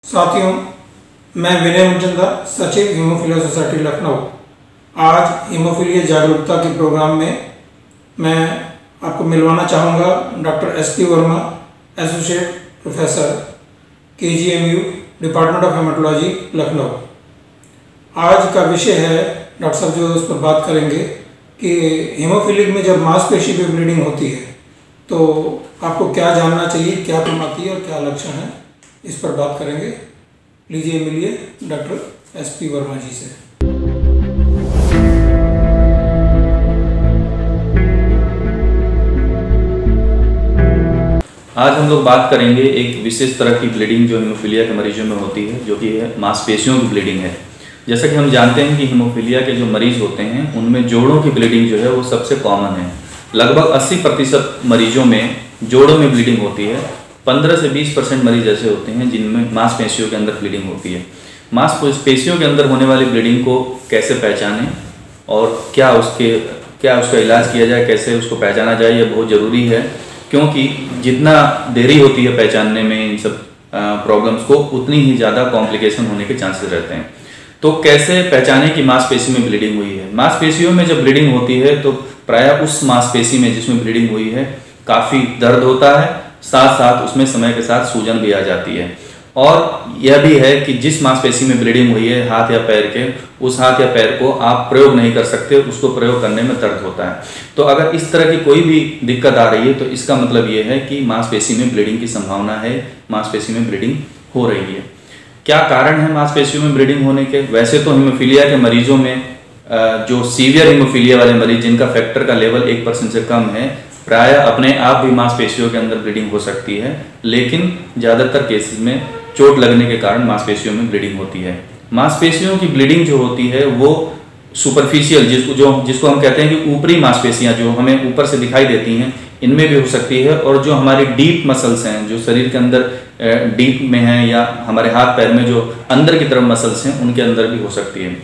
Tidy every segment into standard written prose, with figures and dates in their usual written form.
साथियों, मैं विनय मुचंदा, सचिव हीमोफीलिया सोसाइटी लखनऊ। आज हीमोफीलिया जागरूकता के प्रोग्राम में मैं आपको मिलवाना चाहूँगा doctor SP Verma, associate professor KGMU, department of haematology, Lucknow. आज का विषय है, डॉक्टर साहब जो उस पर बात करेंगे कि हीमोफीलिक में जब मांसपेशी पे ब्लीडिंग होती है तो आपको क्या जानना चाहिए, क्या प्रॉब्लम आती है और क्या लक्षण है, इस पर बात करेंगे। लीजिए मिलिए डॉक्टर SP वर्मा जी से। आज हम लोग बात करेंगे एक विशेष तरह की ब्लीडिंग जो हीमोफीलिया के मरीजों में होती है, जो कि है मांसपेशियों की ब्लीडिंग है। जैसा कि हम जानते हैं कि हीमोफीलिया के जो मरीज होते हैं उनमें जोड़ों की ब्लीडिंग जो है वो सबसे कॉमन है। लगभग 80% मरीजों में जोड़ों में ब्लीडिंग होती है। 15 से 20% मरीज ऐसे होते हैं जिनमें मांसपेशियों के अंदर ब्लीडिंग होती है। मांसपेशियों के अंदर होने वाली ब्लीडिंग को कैसे पहचानें और क्या उसका इलाज किया जाए, कैसे उसको पहचाना जाए, ये बहुत ज़रूरी है, क्योंकि जितना देरी होती है पहचानने में इन सब प्रॉब्लम्स को, उतनी ही ज़्यादा कॉम्प्लिकेशन होने के चांसेस रहते हैं। तो कैसे पहचानें कि मांसपेशी में ब्लीडिंग हुई है? मांसपेशियों में जब ब्लीडिंग होती है तो प्रायः उस मांसपेशी में जिसमें ब्लीडिंग हुई है काफ़ी दर्द होता है, साथ साथ उसमें समय के साथ सूजन भी आ जाती है। और यह भी है कि जिस मांसपेशी में ब्लीडिंग हुई है हाथ या पैर के, उस हाथ या पैर को आप प्रयोग नहीं कर सकते, उसको प्रयोग करने में दर्द होता है। तो अगर इस तरह की कोई भी दिक्कत आ रही है तो इसका मतलब ये है कि मांसपेशी में ब्लीडिंग की संभावना है, मांसपेशी में ब्लीडिंग हो रही है। क्या कारण है मांसपेशियों में ब्लीडिंग होने के? वैसे तो हीमोफीलिया के मरीजों में जो सीवियर हीमोफीलिया वाले मरीज जिनका फैक्टर का लेवल 1% से कम है, प्रायः अपने आप भी मांसपेशियों के अंदर ब्लीडिंग हो सकती है, लेकिन ज़्यादातर केसेस में चोट लगने के कारण मांसपेशियों में ब्लीडिंग होती है। मांसपेशियों की ब्लीडिंग जो होती है वो सुपरफिशियल, जिसको हम कहते हैं कि ऊपरी मांसपेशियां जो हमें ऊपर से दिखाई देती हैं, इनमें भी हो सकती है। और जो हमारी डीप मसल्स हैं, जो शरीर के अंदर डीप में हैं, या हमारे हाथ पैर में जो अंदर की तरफ मसल्स हैं, उनके अंदर भी हो सकती है।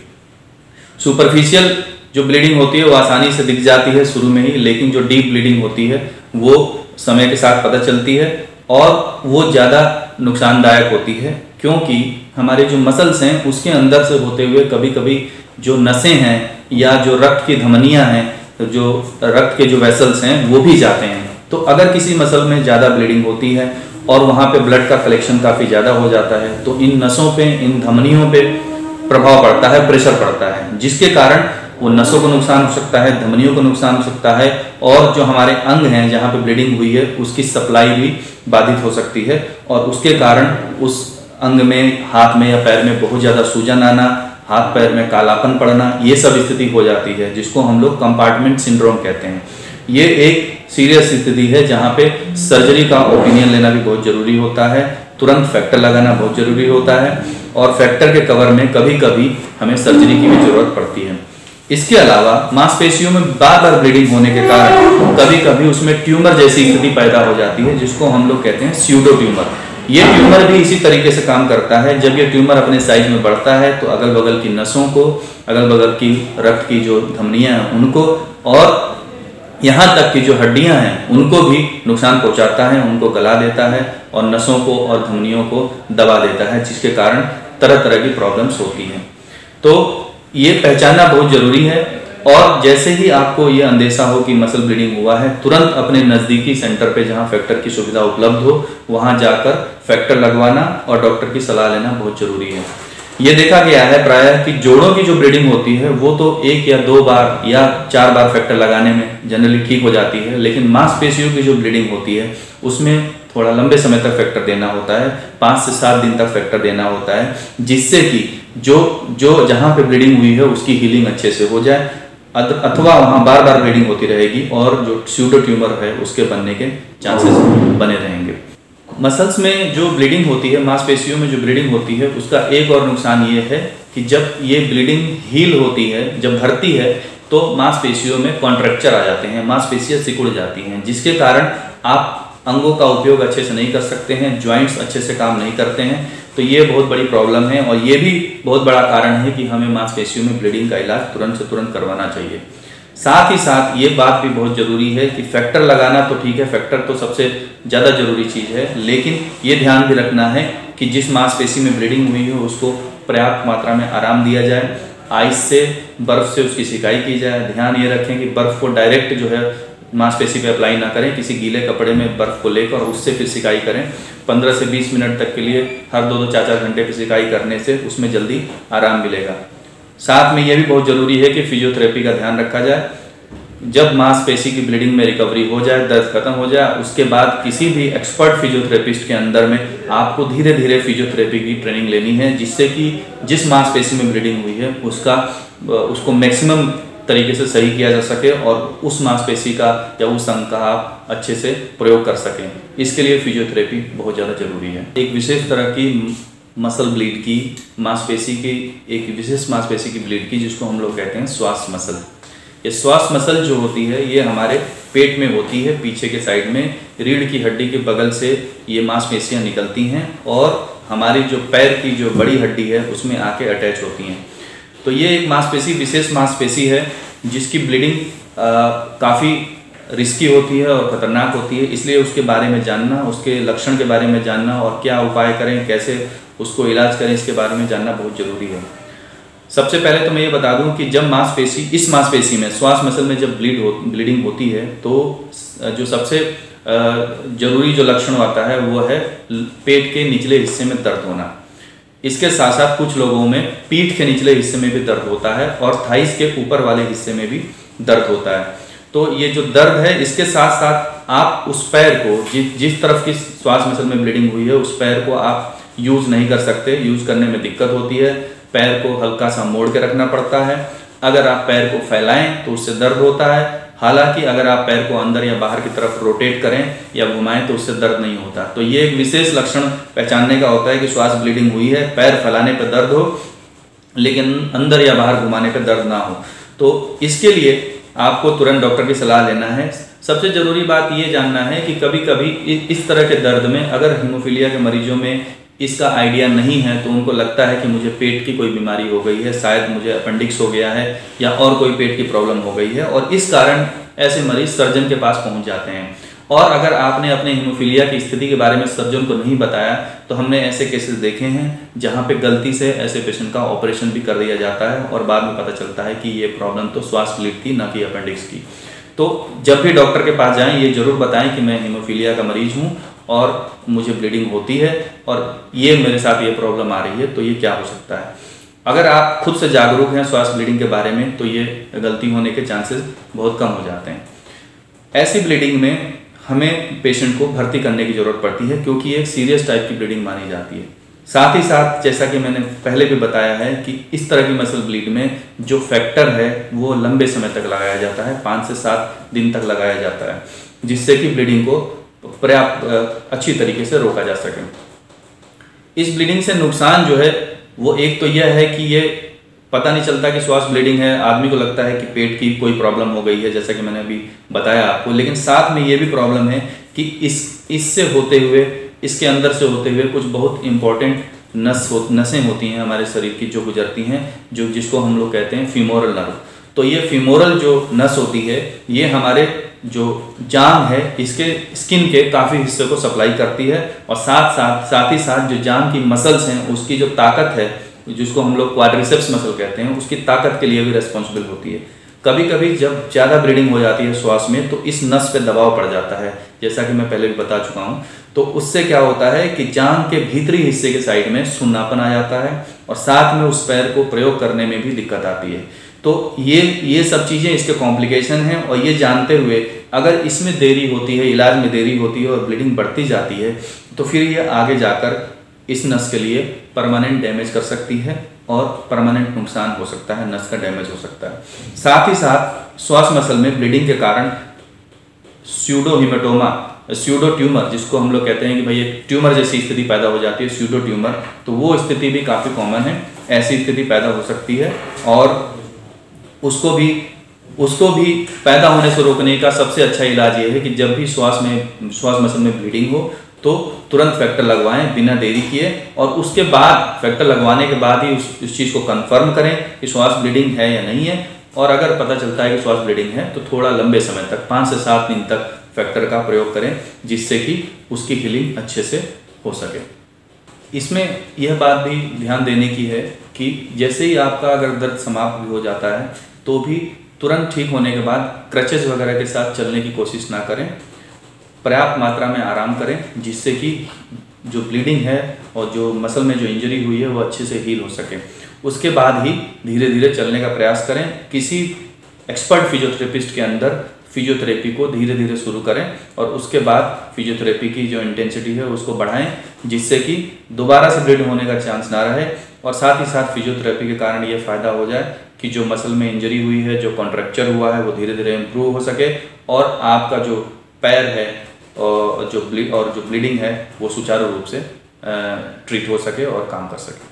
सुपरफिशियल जो ब्लीडिंग होती है वो आसानी से दिख जाती है शुरू में ही, लेकिन जो डीप ब्लीडिंग होती है वो समय के साथ पता चलती है और वो ज़्यादा नुकसानदायक होती है, क्योंकि हमारे जो मसल्स हैं उसके अंदर से होते हुए कभी कभी जो नसें हैं या जो रक्त की धमनियां हैं, तो जो रक्त के जो वेसल्स हैं वो भी जाते हैं। तो अगर किसी मसल में ज़्यादा ब्लीडिंग होती है और वहाँ पे ब्लड का कलेक्शन काफ़ी ज़्यादा हो जाता है तो इन नसों पे, इन धमनियों पे प्रभाव पड़ता है, प्रेशर पड़ता है, जिसके कारण वो नसों को नुकसान हो सकता है, धमनियों को नुकसान हो सकता है, और जो हमारे अंग हैं जहाँ पे ब्लीडिंग हुई है उसकी सप्लाई भी बाधित हो सकती है, और उसके कारण उस अंग में, हाथ में या पैर में बहुत ज़्यादा सूजन आना, हाथ पैर में कालापन पड़ना, ये सब स्थिति हो जाती है, जिसको हम लोग कंपार्टमेंट सिंड्रोम कहते हैं। ये एक सीरियस स्थिति है जहाँ पे सर्जरी का ओपिनियन लेना भी बहुत ज़रूरी होता है, तुरंत फैक्टर लगाना बहुत ज़रूरी होता है, और फैक्टर के कवर में कभी कभी हमें सर्जरी की भी ज़रूरत पड़ती है। इसके अलावा मांसपेशियों में बार बार ब्लीडिंग होने के कारण कभी कभी उसमें ट्यूमर जैसी स्थिति पैदा हो जाती है, जिसको हम लोग कहते हैं स्यूडो ट्यूमर। ये ट्यूमर भी इसी तरीके से काम करता है। जब ये ट्यूमर अपने साइज में बढ़ता है तो अगल बगल की नसों को, अगल बगल की रक्त की जो धमनियां हैं उनको, और यहाँ तक की जो हड्डियां हैं उनको भी नुकसान पहुँचाता है, उनको गला देता है और नसों को और धमनियों को दबा देता है, जिसके कारण तरह तरह की प्रॉब्लम्स होती हैं। तो ये पहचानना बहुत ज़रूरी है, और जैसे ही आपको ये अंदेशा हो कि मसल ब्लीडिंग हुआ है, तुरंत अपने नज़दीकी सेंटर पे जहाँ फैक्टर की सुविधा उपलब्ध हो वहाँ जाकर फैक्टर लगवाना और डॉक्टर की सलाह लेना बहुत ज़रूरी है। ये देखा गया है प्रायः कि जोड़ों की जो ब्लीडिंग होती है वो तो 1 या 2 बार या 4 बार फैक्टर लगाने में जनरली ठीक हो जाती है, लेकिन मांसपेशियों की जो ब्लीडिंग होती है उसमें थोड़ा लंबे समय तक फैक्टर देना होता है, 5 से 7 दिन तक फैक्टर देना होता है, जिससे कि जो जहाँ पे ब्लीडिंग हुई है उसकी हीलिंग अच्छे से हो जाए, अथवा वहाँ बार बार ब्लीडिंग होती रहेगी और जो स्यूडो ट्यूमर है उसके बनने के चांसेस बने रहेंगे। मसल्स में जो ब्लीडिंग होती है, मांसपेशियों में जो ब्लीडिंग होती है, उसका एक और नुकसान ये है कि जब ये ब्लीडिंग हील होती है, जब भरती है, तो मांसपेशियों में कॉन्ट्रैक्चर आ जाते हैं, मांसपेशियाँ सिकुड़ जाती हैं, जिसके कारण आप अंगों का उपयोग अच्छे से नहीं कर सकते हैं, जॉइंट्स अच्छे से काम नहीं करते हैं। तो ये बहुत बड़ी प्रॉब्लम है, और ये भी बहुत बड़ा कारण है कि हमें मांसपेशियों में ब्लीडिंग का इलाज तुरंत से तुरंत करवाना चाहिए। साथ ही साथ ये बात भी बहुत ज़रूरी है कि फैक्टर लगाना तो ठीक है, फैक्टर तो सबसे ज़्यादा ज़रूरी चीज़ है, लेकिन ये ध्यान भी रखना है कि जिस मांसपेशी में ब्लीडिंग हुई है उसको पर्याप्त मात्रा में आराम दिया जाए। आइस से, बर्फ़ से उसकी सिकाई की जाए। ध्यान ये रखें कि बर्फ़ को डायरेक्ट जो है मांसपेशी पे अप्लाई ना करें, किसी गीले कपड़े में बर्फ़ को लेकर और उससे फिर सिकाई करें। 15 से 20 मिनट तक के लिए हर 2-4 घंटे की सिकाई करने से उसमें जल्दी आराम मिलेगा। साथ में यह भी बहुत ज़रूरी है कि फिजियोथेरेपी का ध्यान रखा जाए। जब मांसपेशी की ब्लीडिंग में रिकवरी हो जाए, दर्द खत्म हो जाए, उसके बाद किसी भी एक्सपर्ट फिजियोथेरेपिस्ट के अंदर में आपको धीरे धीरे फिजियोथेरेपी की ट्रेनिंग लेनी है, जिससे कि जिस मांसपेशी में ब्लीडिंग हुई है उसको मैक्सिमम तरीके से सही किया जा सके और उस मांसपेशी का या उस अंग का आप अच्छे से प्रयोग कर सकें। इसके लिए फिजियोथेरेपी बहुत ज़्यादा जरूरी है। एक विशेष तरह की मसल ब्लीड की, मांसपेशी की, एक विशेष मांसपेशी की ब्लीड की, जिसको हम लोग कहते हैं श्वास मसल। ये श्वास मसल जो होती है ये हमारे पेट में होती है, पीछे के साइड में रीढ़ की हड्डी के बगल से ये मांसपेशियाँ निकलती हैं और हमारी जो पैर की जो बड़ी हड्डी है उसमें आके अटैच होती हैं। तो ये एक मांसपेशी, विशेष मांसपेशी है जिसकी ब्लीडिंग काफ़ी रिस्की होती है और ख़तरनाक होती है। इसलिए उसके बारे में जानना, उसके लक्षण के बारे में जानना और क्या उपाय करें, कैसे उसको इलाज करें, इसके बारे में जानना बहुत ज़रूरी है। सबसे पहले तो मैं ये बता दूं कि जब इस मांसपेशी में, श्वास मसल में जब ब्लीडिंग होती है तो जो सबसे ज़रूरी जो लक्षण आता है वो है पेट के निचले हिस्से में दर्द होना। इसके साथ साथ कुछ लोगों में पीठ के निचले हिस्से में भी दर्द होता है और थाइस के ऊपर वाले हिस्से में भी दर्द होता है। तो ये जो दर्द है, इसके साथ साथ आप उस पैर को, जिस तरफ की श्वास मसल में ब्लीडिंग हुई है उस पैर को आप यूज़ नहीं कर सकते, यूज़ करने में दिक्कत होती है। पैर को हल्का सा मोड़ के रखना पड़ता है। अगर आप पैर को फैलाएं तो उससे दर्द होता है। हालांकि अगर आप पैर को अंदर या बाहर की तरफ रोटेट करें या घुमाएं तो उससे दर्द नहीं होता। तो ये एक विशेष लक्षण पहचानने का होता है कि श्वास ब्लीडिंग हुई है, पैर फैलाने पर दर्द हो लेकिन अंदर या बाहर घुमाने पर दर्द ना हो। तो इसके लिए आपको तुरंत डॉक्टर की सलाह लेना है। सबसे ज़रूरी बात ये जानना है कि कभी कभी इस तरह के दर्द में, अगर हीमोफीलिया के मरीजों में इसका आइडिया नहीं है तो उनको लगता है कि मुझे पेट की कोई बीमारी हो गई है, शायद मुझे अपेंडिक्स हो गया है या और कोई पेट की प्रॉब्लम हो गई है, और इस कारण ऐसे मरीज सर्जन के पास पहुंच जाते हैं। और अगर आपने अपने हीमोफीलिया की स्थिति के बारे में सर्जन को नहीं बताया तो हमने ऐसे केसेस देखे हैं जहां पे गलती से ऐसे पेशेंट का ऑपरेशन भी कर दिया जाता है और बाद में पता चलता है कि ये प्रॉब्लम तो श्वास ब्लीड की, ना कि अपेंडिक्स की। तो जब भी डॉक्टर के पास जाएं ये जरूर बताएं कि मैं हीमोफीलिया का मरीज हूँ और मुझे ब्लीडिंग होती है और ये मेरे साथ ये प्रॉब्लम आ रही है, तो ये क्या हो सकता है। अगर आप खुद से जागरूक हैं श्वास ब्लीडिंग के बारे में तो ये गलती होने के चांसेस बहुत कम हो जाते हैं। ऐसी ब्लीडिंग में हमें पेशेंट को भर्ती करने की ज़रूरत पड़ती है क्योंकि ये एक सीरियस टाइप की ब्लीडिंग मानी जाती है। साथ ही साथ जैसा कि मैंने पहले भी बताया है कि इस तरह की मसल ब्लीड में जो फैक्टर है वो लंबे समय तक लगाया जाता है, 5 से 7 दिन तक लगाया जाता है, जिससे कि ब्लीडिंग को पर्याप्त अच्छी तरीके से रोका जा सके। इस ब्लीडिंग से नुकसान जो है वो एक तो यह है कि ये पता नहीं चलता कि श्वास ब्लीडिंग है, आदमी को लगता है कि पेट की कोई प्रॉब्लम हो गई है, जैसा कि मैंने अभी बताया आपको। लेकिन साथ में ये भी प्रॉब्लम है कि इससे होते हुए, इसके अंदर से होते हुए कुछ बहुत इंपॉर्टेंट नसें होती हैं हमारे शरीर की जो गुजरती हैं, जिसको हम लोग कहते हैं फीमोरल नर्व। तो ये फीमोरल जो नस होती है ये हमारे जो जांघ है इसके स्किन के काफ़ी हिस्से को सप्लाई करती है और साथ ही साथ जो जांघ की मसल्स हैं उसकी जो ताकत है, जिसको हम लोग क्वाड्रिसेप्स मसल कहते हैं, उसकी ताकत के लिए भी रेस्पॉन्सिबल होती है। कभी कभी जब ज़्यादा ब्लीडिंग हो जाती है श्वास में तो इस नस पे दबाव पड़ जाता है, जैसा कि मैं पहले भी बता चुका हूँ। तो उससे क्या होता है कि जांघ के भीतरी हिस्से के साइड में सुन्नापन आ जाता है और साथ में उस पैर को प्रयोग करने में भी दिक्कत आती है। तो ये सब चीज़ें इसके कॉम्प्लिकेशन हैं और ये जानते हुए अगर इसमें देरी होती है, इलाज में देरी होती है और ब्लीडिंग बढ़ती जाती है तो फिर ये आगे जाकर इस नस के लिए परमानेंट डैमेज कर सकती है और परमानेंट नुकसान हो सकता है, नस का डैमेज हो सकता है। साथ ही साथ श्वास मसल में ब्लीडिंग के कारण स्यूडोहीमेटोमा, स्यूडो ट्यूमर, जिसको हम लोग कहते हैं कि भाई एक ट्यूमर जैसी स्थिति पैदा हो जाती है, स्यूडो ट्यूमर, तो वो स्थिति भी काफ़ी कॉमन है। ऐसी स्थिति पैदा हो सकती है और उसको भी पैदा होने से रोकने का सबसे अच्छा इलाज ये है कि जब भी श्वास मसल में ब्लीडिंग हो तो तुरंत फैक्टर लगवाएं बिना देरी किए, और उसके बाद फैक्टर लगवाने के बाद ही उस चीज़ को कंफर्म करें कि श्वास ब्लीडिंग है या नहीं है। और अगर पता चलता है कि श्वास ब्लीडिंग है तो थोड़ा लंबे समय तक 5 से 7 दिन तक फैक्टर का प्रयोग करें, जिससे कि उसकी हीलिंग अच्छे से हो सके। इसमें यह बात भी ध्यान देने की है कि जैसे ही आपका अगर दर्द समाप्त भी हो जाता है तो भी तुरंत ठीक होने के बाद क्रचेस वगैरह के साथ चलने की कोशिश ना करें। पर्याप्त मात्रा में आराम करें जिससे कि जो ब्लीडिंग है और जो मसल में जो इंजरी हुई है वो अच्छे से हील हो सके। उसके बाद ही धीरे धीरे चलने का प्रयास करें। किसी एक्सपर्ट फिजियोथेरेपिस्ट के अंदर फिजियोथेरेपी को धीरे धीरे शुरू करें और उसके बाद फिजियोथेरेपी की जो इंटेंसिटी है उसको बढ़ाएं जिससे कि दोबारा से ब्लीड होने का चांस ना रहे। और साथ ही साथ फिजियोथेरेपी के कारण ये फ़ायदा हो जाए कि जो मसल में इंजरी हुई है, जो कॉन्ट्रैक्चर हुआ है, वो धीरे धीरे इम्प्रूव हो सके और आपका जो पैर है और जो ब्लीडिंग है वो सुचारू रूप से ट्रीट हो सके और काम कर सके।